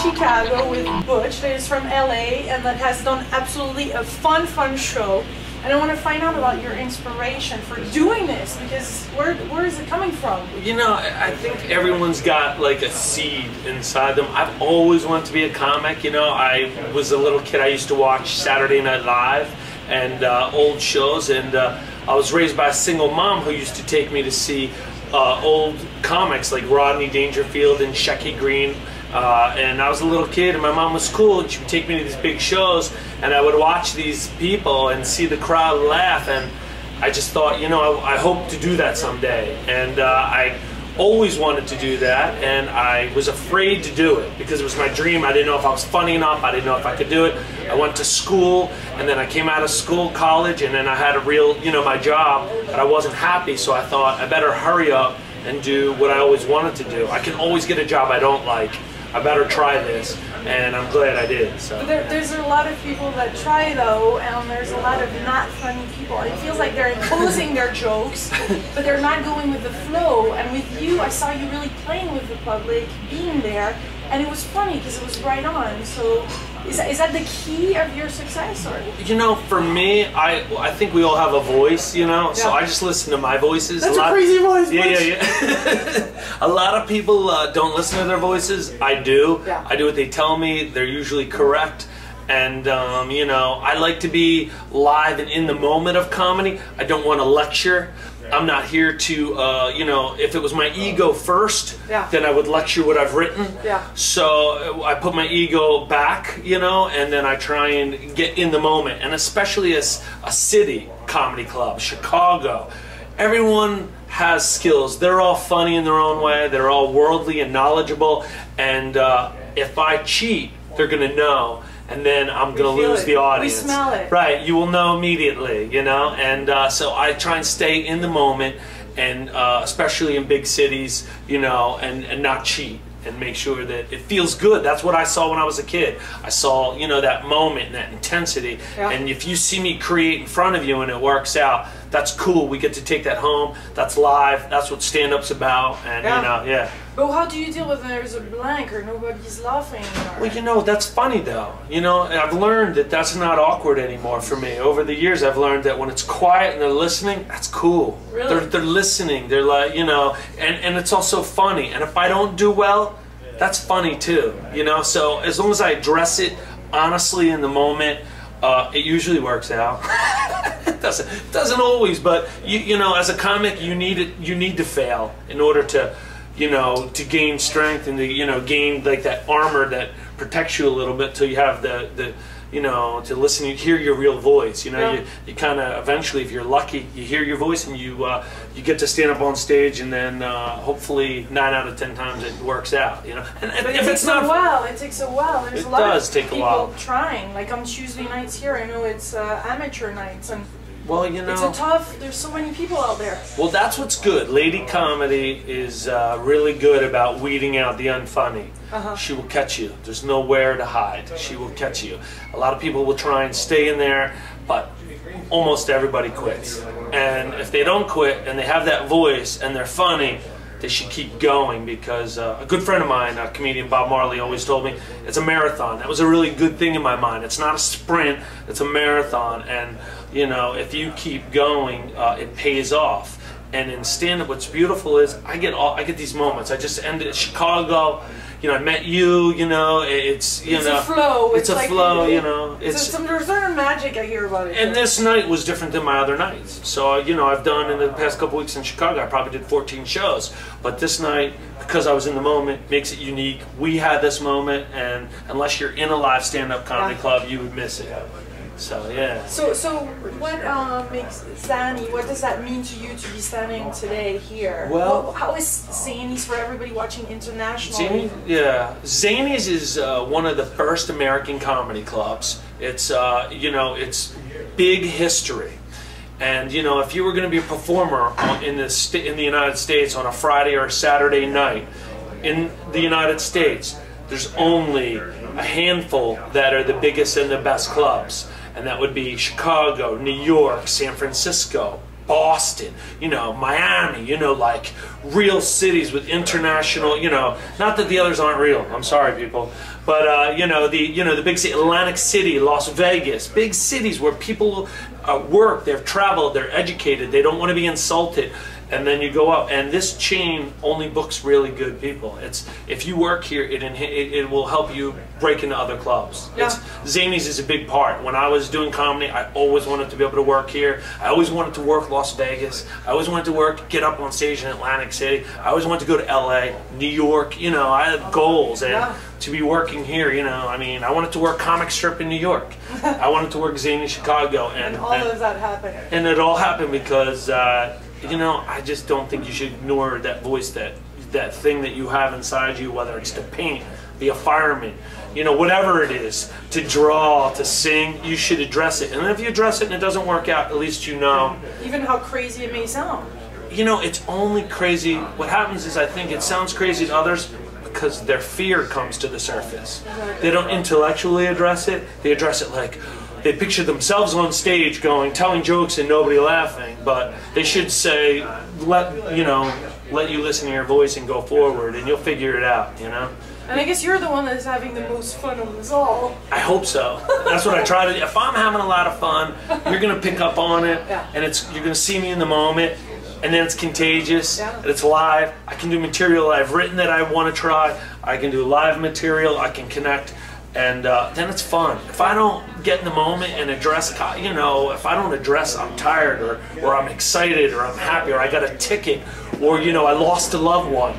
Chicago with Butch, that is from LA, and that has done absolutely a fun show. And I want to find out about your inspiration for doing this, because where is it coming from? You know, I think everyone's got like a seed inside them. I've always wanted to be a comic. You know, I was a little kid, I used to watch Saturday Night Live and old shows, and I was raised by a single mom who used to take me to see old comics like Rodney Dangerfield and Shecky Green. And I was a little kid, and my mom was cool, and she would take me to these big shows, and I would watch these people and see the crowd laugh, and I just thought, you know, I hope to do that someday. And I always wanted to do that, and I was afraid to do it because it was my dream. I didn't know if I was funny enough. I didn't know if I could do it. I went to school, and then I came out of school, college, and then I had a real, you know, my job, but I wasn't happy, so I thought I better hurry up and do what I always wanted to do. I can always get a job I don't like. I better try this, and I'm glad I did. So there's a lot of people that try though, and there's a lot of not funny people. It feels like they're imposing their jokes, but they're not going with the flow. And with you, I saw you really playing with the public, being there, and it was funny because it was right on. So is that the key of your success, or? You know, for me, I think we all have a voice, you know, so I just listen to my voices. That's a crazy voice. Yeah. A lot of people don't listen to their voices. I do. Yeah. I do what they tell me. They're usually correct. And, you know, I like to be live and in the moment of comedy. I don't want to lecture. I'm not here to, you know, if it was my ego first, then I would lecture what I've written. Yeah. So I put my ego back, you know, and then I try and get in the moment. And especially as a city comedy club, Chicago, everyone has skills. They're all funny in their own way. They're all worldly and knowledgeable. And if I cheat, they're going to know. And then I'm going to lose the audience. We smell it. Right, you will know immediately, you know. And so I try and stay in the moment, and especially in big cities, you know, and not cheat, and make sure that it feels good. That's what I saw when I was a kid. I saw, you know, that moment and that intensity. Yeah. And if you see me create in front of you and it works out, that's cool. We get to take that home. That's live. That's what stand-up's about. And, you know, But how do you deal with when there's a blank or nobody's laughing? Or... Well, you know, that's funny though. You know, I've learned that that's not awkward anymore for me. Over the years, I've learned that when it's quiet and they're listening, that's cool. Really? They're listening. They're like, you know, and it's also funny. And if I don't do well, that's funny too. You know, so as long as I address it honestly in the moment, it usually works out. It doesn't always, but you know, as a comic, you need to fail in order to, you know, to gain strength and to, you know, gain like that armor that protects you a little bit till you have the you know, to listen, you hear your real voice. You know, you kind of eventually, if you're lucky, you hear your voice and you get to stand up on stage, and then hopefully 9 out of 10 times it works out. You know, and if it's not, it takes a while. There's a lot of people trying. Like on Tuesday nights here, I know it's amateur nights, and well, you know, it's a tough. There's so many people out there. Well, that's what's good. Lady comedy is really good about weeding out the unfunny. She will catch you. There's nowhere to hide. She will catch you. A lot of people will try and stay in there, but almost everybody quits. And if they don't quit and they have that voice and they're funny, they should keep going, because a good friend of mine, comedian Bob Marley, always told me it's a marathon. That was a really good thing in my mind. It's not a sprint, it's a marathon. And you know, if you keep going, it pays off. And in stand-up, what's beautiful is I get these moments. I just ended at Chicago. You know, I met you. You know, it's a flow. It's a like, flow. You know, there's certain magic I hear about it. And this night was different than my other nights. So you know, I've done in the past couple weeks in Chicago, I probably did 14 shows. But this night, because I was in the moment, makes it unique. We had this moment, and unless you're in a live stand-up comedy club, you would miss it. So yeah. So what makes Zany? What does that mean to you to be standing today here? Well, how is Zanies for everybody watching internationally? Zanies is one of the first American comedy clubs. It's you know, it's big history. And you know, if you were going to be a performer in the United States on a Friday or a Saturday night in the United States, there's only a handful that are the biggest and the best clubs. And that would be Chicago, New York, San Francisco, Boston, you know, Miami, you know, like real cities with international, you know, not that the others aren't real. I'm sorry, people, but you know, the big city, Atlantic City, Las Vegas, big cities where people work, they've traveled, they're educated, they don't want to be insulted. And then you go up, and this chain only books really good people. It's if you work here, it will help you break into other clubs. Yeah. Zanies is a big part. When I was doing comedy, I always wanted to be able to work here. I always wanted to work Las Vegas. I always wanted to get up on stage in Atlantic City. I always wanted to go to LA, New York. You know, I had goals, and to be working here, you know, I mean, I wanted to work comic strip in New York. I wanted to work Zany Chicago, and all of that happened. And it all happened because. You know, I just don't think you should ignore that voice, that thing that you have inside you, whether it's to paint, be a fireman, you know, whatever it is, to draw, to sing, you should address it. And if you address it and it doesn't work out, at least you know. Even how crazy it may sound. You know, it's only crazy. What happens is I think it sounds crazy to others because their fear comes to the surface. They don't intellectually address it. They address it like, they picture themselves on stage telling jokes and nobody laughing, but they should say, let you listen to your voice and go forward, and you'll figure it out, you know? And I guess you're the one that's having the most fun of us all. I hope so. That's what I try to do. If I'm having a lot of fun, you're going to pick up on it, and you're going to see me in the moment, and then it's contagious, and it's live. I can do material I've written that I want to try. I can do live material. I can connect. And then it's fun. If I don't get in the moment and address, you know, if I don't address I'm tired or I'm excited or I'm happy or I got a ticket or, you know, I lost a loved one,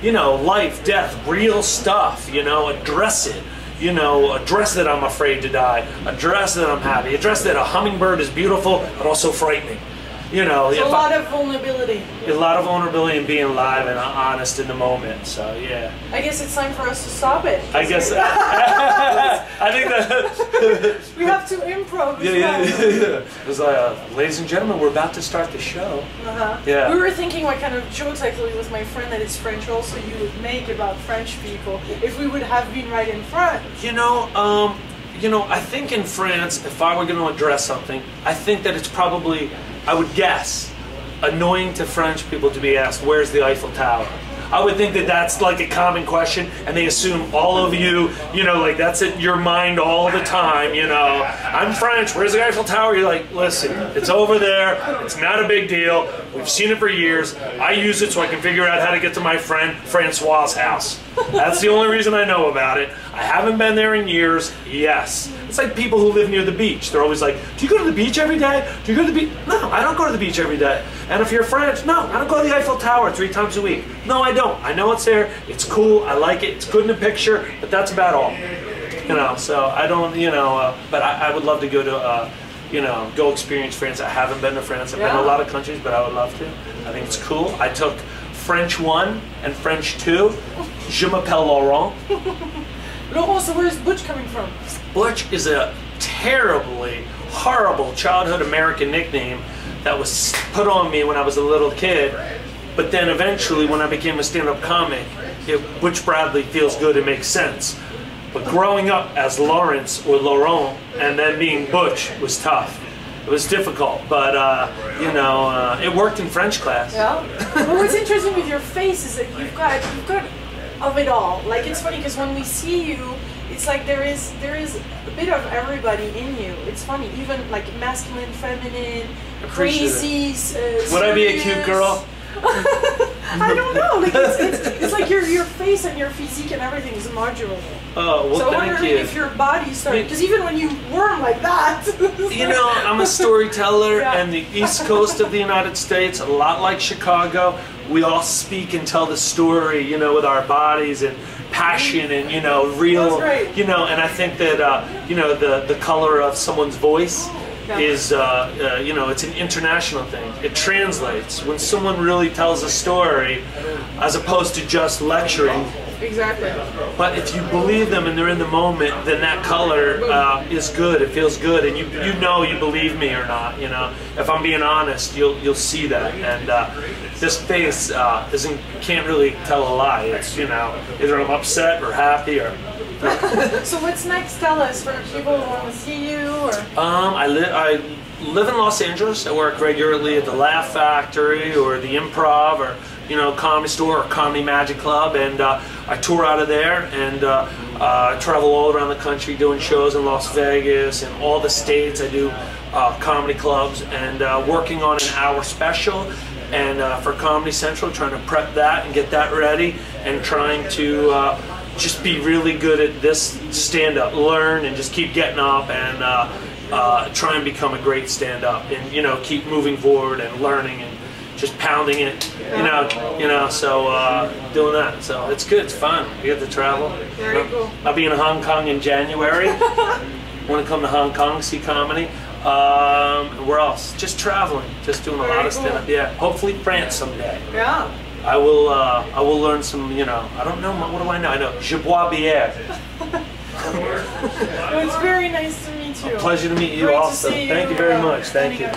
you know, life, death, real stuff, you know, address it. You know, address that I'm afraid to die, address that I'm happy, address that a hummingbird is beautiful but also frightening. You know, it's a lot of vulnerability. A lot of vulnerability and being live and honest in the moment. So yeah. I guess it's time for us to stop it. I guess. I think that we have to improv. Yeah. It was like, ladies and gentlemen, we're about to start the show. Yeah. We were thinking what kind of jokes, actually, with my friend that is French, also you would make about French people if we would have been right in front. You know, I think in France, if I were going to address something, I think that it's probably, I would guess, annoying to French people to be asked, where's the Eiffel Tower? I would think that that's like a common question, and they assume all of you, you know, like that's in your mind all the time, you know. I'm French, where's the Eiffel Tower? You're like, listen, it's over there, it's not a big deal, we've seen it for years, I use it so I can figure out how to get to my friend Francois's house. That's the only reason I know about it. I haven't been there in years, yes. It's like people who live near the beach. They're always like, do you go to the beach every day? Do you go to the beach? No, I don't go to the beach every day. And if you're French, no, I don't go to the Eiffel Tower 3 times a week. No, I don't. I know it's there. It's cool. I like it. It's good in a picture, but that's about all. You know, so I don't, you know, but I would love to go to, you know, go experience France. I haven't been to France. I've been to a lot of countries, but I would love to. I think it's cool. I took French 1 and French 2. Je m'appelle Laurent. Laurent, so where's Butch coming from? Butch is a terribly, horrible childhood American nickname that was put on me when I was a little kid. But then eventually, when I became a stand-up comic, Butch Bradley feels good and makes sense. But growing up as Lawrence or Laurent and then being Butch was tough. It was difficult, but you know, it worked in French class. Yeah. But what's interesting with your face is that you've got of it all. Like, it's funny because when we see you, it's like there is a bit of everybody in you. It's funny, even like masculine, feminine, crazy. Would I be a cute girl? I don't know. Like it's like your face and your physique and everything is modular. Oh, well, so thank you. I'm wondering if your body started, because even when you worm like that. You know, I'm a storyteller, and the East Coast of the United States, a lot like Chicago, we all speak and tell the story, you know, with our bodies and passion and, you know, real, you know, and I think that, you know, the color of someone's voice is, you know, it's an international thing. It translates. When someone really tells a story, as opposed to just lecturing. Exactly. But if you believe them and they're in the moment, then that color is good. It feels good, and you know you believe me or not. You know, if I'm being honest, you'll see that. And this face can't really tell a lie. It's, you know, either I'm upset or happy or. So what's next? Tell us, for people who want to see you. Or I live in Los Angeles. I work regularly at the Laugh Factory or the Improv or Comedy Store or Comedy Magic Club, and I tour out of there and travel all around the country doing shows in Las Vegas and all the states. I do comedy clubs and working on an hour special and for Comedy Central, trying to prep that and get that ready and trying to just be really good at this stand-up, learn and just keep getting up and try and become a great stand-up and keep moving forward and learning and just pounding it, so doing that. So it's good, it's fun. We get to travel. Very cool. I'll be in Hong Kong in January. Want to come to Hong Kong, see comedy. And where else? Just traveling, just doing a lot of stand-up. Yeah, hopefully France someday. Yeah. I will learn some, I don't know, what do I know? I know, je bois bière. Well, it's very nice to meet you. A pleasure to meet you Great also. to see you. Thank you very much. Thank you.